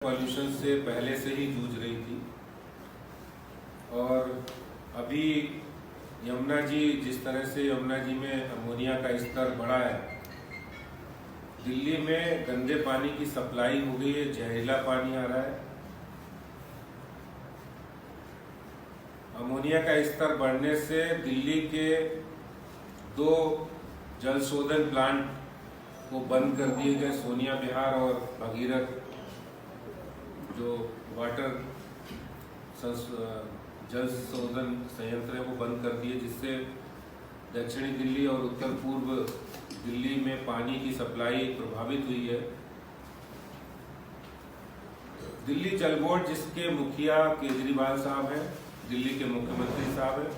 Pollution से पहले से ही जूझ रही थी और अभी यमुना जी जिस तरह से यमुना जी में अमोनिया का स्तर बढ़ा है, दिल्ली में गंदे पानी की सप्लाई हो गई है, जहरीला पानी आ रहा है। अमोनिया का स्तर बढ़ने से दिल्ली के 2 जल शोधन प्लांट को बंद कर दिए गए, सोनिया विहार और भगीरथ जो वाटर जल शोधन संयंत्र है वो बंद कर दिए, जिससे दक्षिणी दिल्ली और उत्तर पूर्व दिल्ली में पानी की सप्लाई प्रभावित हुई है। दिल्ली जल बोर्ड जिसके मुखिया केजरीवाल साहब हैं, दिल्ली के मुख्यमंत्री साहब हैं,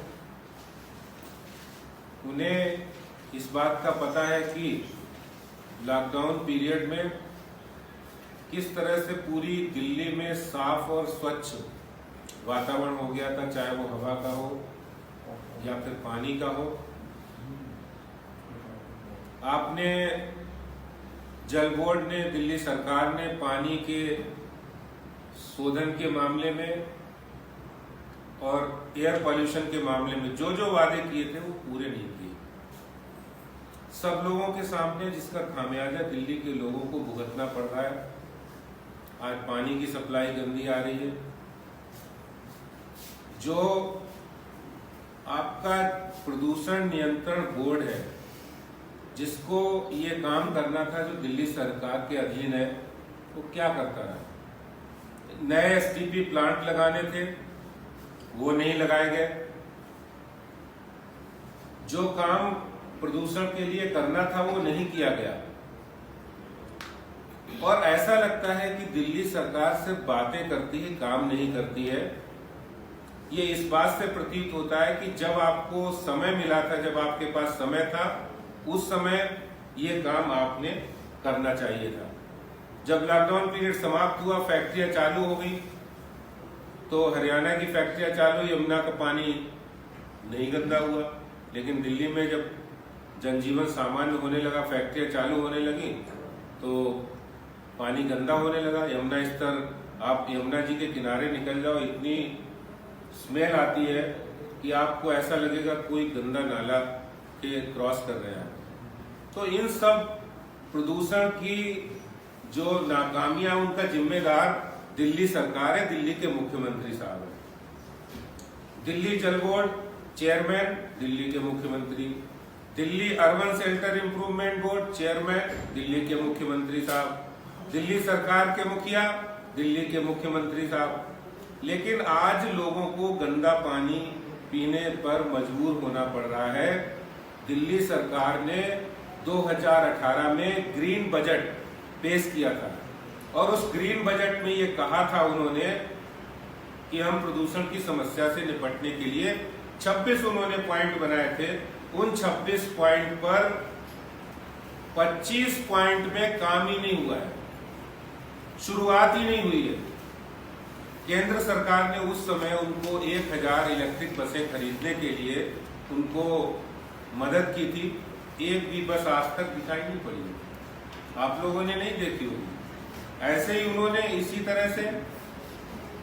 उन्हें इस बात का पता है कि लॉकडाउन पीरियड में किस तरह से पूरी दिल्ली में साफ और स्वच्छ वातावरण हो गया था, चाहे वो हवा का हो या फिर पानी का हो। आपने जल बोर्ड ने, दिल्ली सरकार ने पानी के शोधन के मामले में और एयर पॉल्यूशन के मामले में जो जो वादे किए थे वो पूरे नहीं किए। सब लोगों के सामने जिसका खामियाजा दिल्ली के लोगों को भुगतना पड़ रहा है। आज पानी की सप्लाई गंदी आ रही है। जो आपका प्रदूषण नियंत्रण बोर्ड है, जिसको ये काम करना था, जो दिल्ली सरकार के अधीन है, वो क्या करता रहा? नए एसटीपी प्लांट लगाने थे, वो नहीं लगाए गए। जो काम प्रदूषण के लिए करना था वो नहीं किया गया। और ऐसा लगता है कि दिल्ली सरकार सिर्फ बातें करती है, काम नहीं करती है। ये इस बात से प्रतीत होता है कि जब आपको समय मिला था, जब आपके पास समय था, उस समय ये काम आपने करना चाहिए था। जब लॉकडाउन पीरियड समाप्त हुआ, फैक्ट्रियां चालू हो गई, तो हरियाणा की फैक्ट्रियां चालू, यमुना का पानी नहीं गंदा हुआ। लेकिन दिल्ली में जब जनजीवन सामान्य होने लगा, फैक्ट्रियां चालू होने लगी, तो पानी गंदा होने लगा। यमुना स्तर, आप यमुना जी के किनारे निकल जाओ, इतनी स्मेल आती है कि आपको ऐसा लगेगा कोई गंदा नाला के क्रॉस कर रहे हैं। तो इन सब प्रदूषण की जो नाकामियां, उनका जिम्मेदार दिल्ली सरकार है, दिल्ली के मुख्यमंत्री साहब है। दिल्ली जल बोर्ड चेयरमैन दिल्ली के मुख्यमंत्री, Delhi urban shelter improvement board chairman Delhi के मुख्यमंत्री साहब, दिल्ली सरकार के मुखिया दिल्ली के मुख्यमंत्री साहब। लेकिन आज लोगों को गंदा पानी पीने पर मजबूर होना पड़ रहा है। दिल्ली सरकार ने 2018 में ग्रीन बजट पेश किया था और उस ग्रीन बजट में ये कहा था उन्होंने कि हम प्रदूषण की समस्या से निपटने के लिए 26 उन्होंने पॉइंट बनाए थे। उन 26 पॉइंट पर 25 पॉइंट में काम ही नहीं हुआ है, शुरुआत ही नहीं हुई है। केंद्र सरकार ने उस समय उनको 1000 इलेक्ट्रिक बसें खरीदने के लिए उनको मदद की थी। एक भी बस आज तक दिखाई नहीं पड़ी, आप लोगों ने नहीं देखी होगी। ऐसे ही उन्होंने इसी तरह से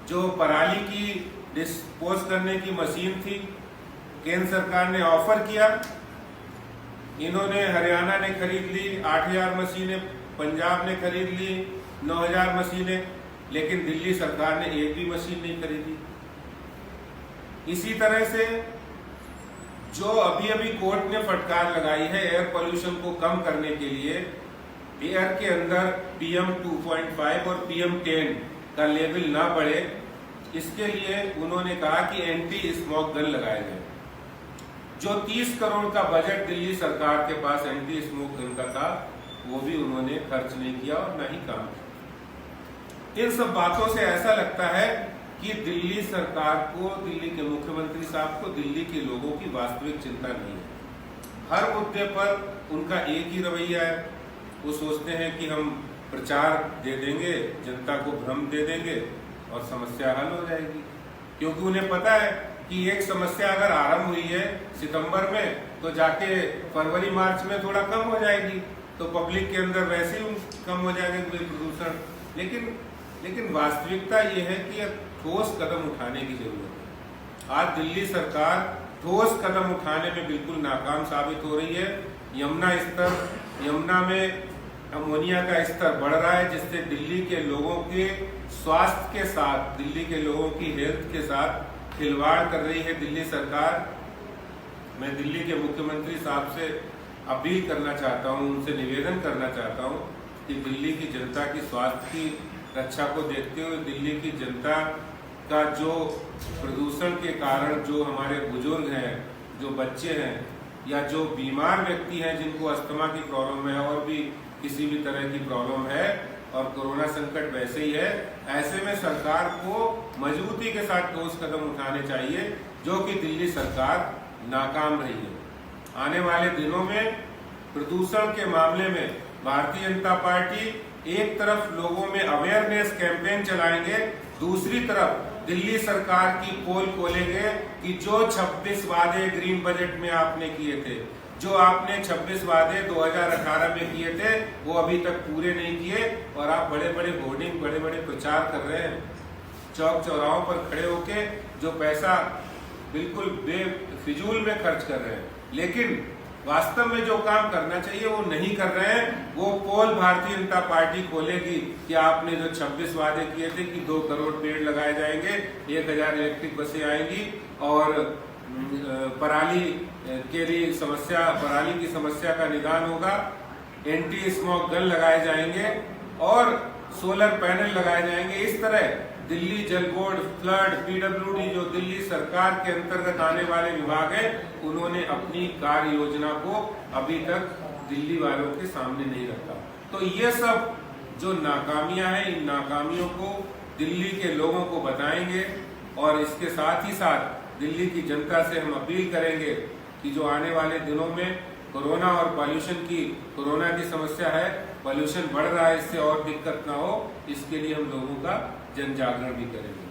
जो पराली की डिस्पोज करने की मशीन थी, केंद्र सरकार ने ऑफर किया, इन्होंने, हरियाणा ने खरीद ली 8000 मशीनें, पंजाब ने खरीद ली 9000 मशीनें, लेकिन दिल्ली सरकार ने एक भी मशीन नहीं खरीदी। इसी तरह से जो अभी अभी कोर्ट ने फटकार लगाई है एयर पोल्यूशन को कम करने के लिए, एयर के अंदर PM 2.5 और PM 10 का लेवल ना बढ़े, इसके लिए उन्होंने कहा कि एंटी स्मोक गन लगाए जाए। जो 30 करोड़ का बजट दिल्ली सरकार के पास एंटी स्मोक गन का था, वो भी उन्होंने खर्च नहीं किया और न ही काम किया। इन सब बातों से ऐसा लगता है कि दिल्ली सरकार को, दिल्ली के मुख्यमंत्री साहब को दिल्ली के लोगों की वास्तविक चिंता नहीं है। हर मुद्दे पर उनका एक ही रवैया है। वो सोचते हैं कि हम प्रचार दे देंगे, जनता को भ्रम दे देंगे और समस्या हल हो जाएगी। क्योंकि उन्हें पता है कि एक समस्या अगर आरंभ हुई है सितंबर में, तो जाके फरवरी मार्च में थोड़ा कम हो जाएगी, तो पब्लिक के अंदर वैसे ही कम हो जाएगा प्रदूषण। लेकिन लेकिन वास्तविकता ये है कि अब ठोस कदम उठाने की जरूरत है। आज दिल्ली सरकार ठोस कदम उठाने में बिल्कुल नाकाम साबित हो रही है। यमुना में अमोनिया का स्तर बढ़ रहा है, जिससे दिल्ली के लोगों के स्वास्थ्य के साथ, दिल्ली के लोगों की हेल्थ के साथ खिलवाड़ कर रही है दिल्ली सरकार। मैं दिल्ली के मुख्यमंत्री साहब से अपील करना चाहता हूं, उनसे निवेदन करना चाहता हूं कि दिल्ली की जनता की स्वास्थ्य की रक्षा को देखते हुए दिल्ली की जनता का जो प्रदूषण के कारण जो हमारे बुजुर्ग हैं, जो बच्चे हैं या जो बीमार व्यक्ति हैं जिनको अस्थमा की प्रॉब्लम है और भी किसी भी तरह की प्रॉब्लम है और कोरोना संकट वैसे ही है, ऐसे में सरकार को मजबूती के साथ ठोस कदम उठाने चाहिए, जो कि दिल्ली सरकार नाकाम रही है। आने वाले दिनों में प्रदूषण के मामले में भारतीय जनता पार्टी एक तरफ लोगों में अवेयरनेस कैंपेन चलाएंगे, दूसरी तरफ दिल्ली सरकार की पोल खोलेंगे कि जो 26 वादे ग्रीन बजट में आपने किए थे, जो आपने 26 वादे 2018 में किए थे, वो अभी तक पूरे नहीं किए और आप बड़े बड़े होर्डिंग, बड़े बड़े प्रचार कर रहे हैं, चौक चौराहों पर खड़े होके जो पैसा बिल्कुल बेफिजूल में खर्च कर रहे हैं, लेकिन वास्तव में जो काम करना चाहिए वो नहीं कर रहे हैं। वो पोल भारतीय जनता पार्टी खोलेगी कि आपने जो 26 वादे किए थे कि 2 करोड़ पेड़ लगाए जाएंगे, 1000 इलेक्ट्रिक बसें आएंगी और पराली के लिए पराली की समस्या का निदान होगा, एंटी स्मोक गन लगाए जाएंगे और सोलर पैनल लगाए जाएंगे। इस तरह दिल्ली जल बोर्ड, फ्लड, पीडब्ल्यूडी जो दिल्ली सरकार के अंतर्गत आने वाले विभाग हैं, उन्होंने अपनी कार्य योजना को अभी तक दिल्ली वालों के सामने नहीं रखा। तो ये सब जो नाकामियां हैं, इन नाकामियों को दिल्ली के लोगों को बताएंगे और इसके साथ ही साथ दिल्ली की जनता से हम अपील करेंगे कि जो आने वाले दिनों में कोरोना और कोरोना की समस्या है, पॉल्यूशन बढ़ रहा है, इससे और दिक्कत ना हो, इसके लिए हम लोगों का जन जागरण भी करेंगे।